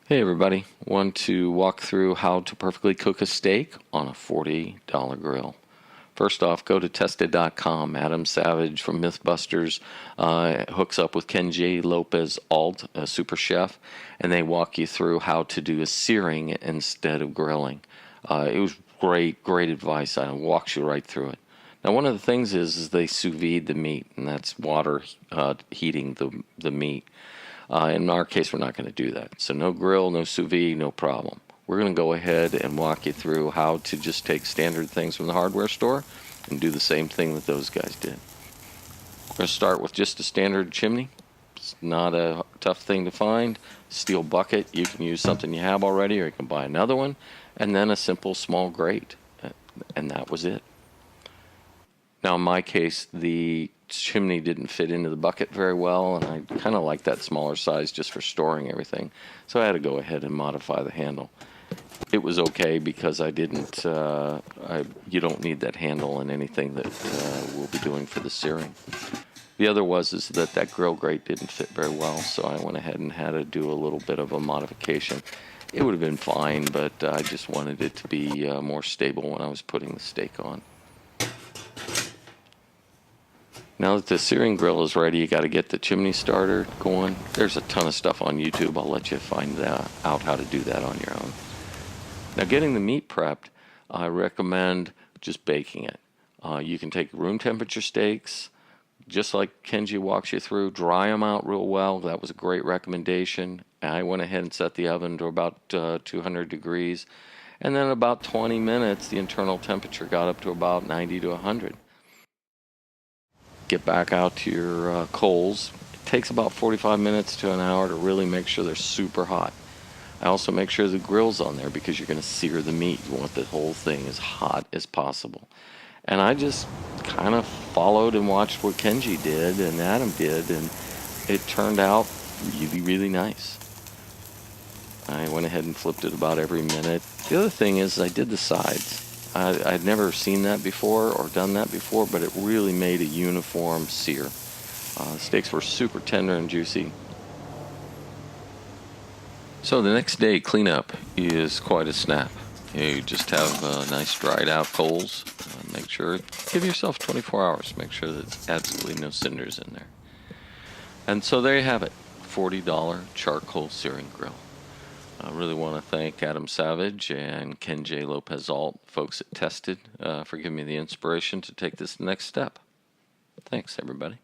Hey everybody, want to walk through how to perfectly cook a steak on a $40 grill. First off, go to tested.com. Adam Savage from Mythbusters hooks up with Kenji Lopez-Alt, a super chef, and they walk you through how to do a searing instead of grilling. It was great advice. I walks you right through it. Now, one of the things is they sous vide the meat, and that's water heating the meat. In our case, we're not going to do that. So no grill, no sous vide, no problem. We're going to go ahead and walk you through how to just take standard things from the hardware store and do the same thing that those guys did. We're going to start with just a standard chimney. It's not a tough thing to find. Steel bucket. You can use something you have already, or you can buy another one. And then a simple small grate. And that was it. Now, in my case, the chimney didn't fit into the bucket very well, and I kind of like that smaller size just for storing everything. So I had to go ahead and modify the handle. It was okay because I didn't, you don't need that handle in anything that we'll be doing for the searing. The other is that grill grate didn't fit very well, so I went ahead and had to do a little bit of a modification. It would have been fine, but I just wanted it to be more stable when I was putting the steak on. Now that the searing grill is ready, you got to get the chimney starter going. There's a ton of stuff on YouTube. I'll let you find out how to do that on your own. Now, getting the meat prepped, I recommend just baking it. You can take room temperature steaks, just like Kenji walks you through, dry them out real well. That was a great recommendation. I went ahead and set the oven to about 200 degrees. And then in about 20 minutes, the internal temperature got up to about 90 to 100. Get back out to your coals. It takes about 45 minutes to an hour to really make sure they're super hot. I also make sure the grill's on there because you're going to sear the meat. You want the whole thing as hot as possible. And I just kind of followed and watched what Kenji did and Adam did, and it turned out really nice. I went ahead and flipped it about every minute. The other thing is I did the sides. I'd never seen that before or done that before, but it really made a uniform sear. The steaks were super tender and juicy. So the next day cleanup is quite a snap. You just have nice dried out coals. Make sure, give yourself 24 hours. Make sure there's absolutely no cinders in there. And so there you have it, $40 charcoal searing grill. I really want to thank Adam Savage and Kenji Lopez-Alt, folks at Tested, for giving me the inspiration to take this next step. Thanks, everybody.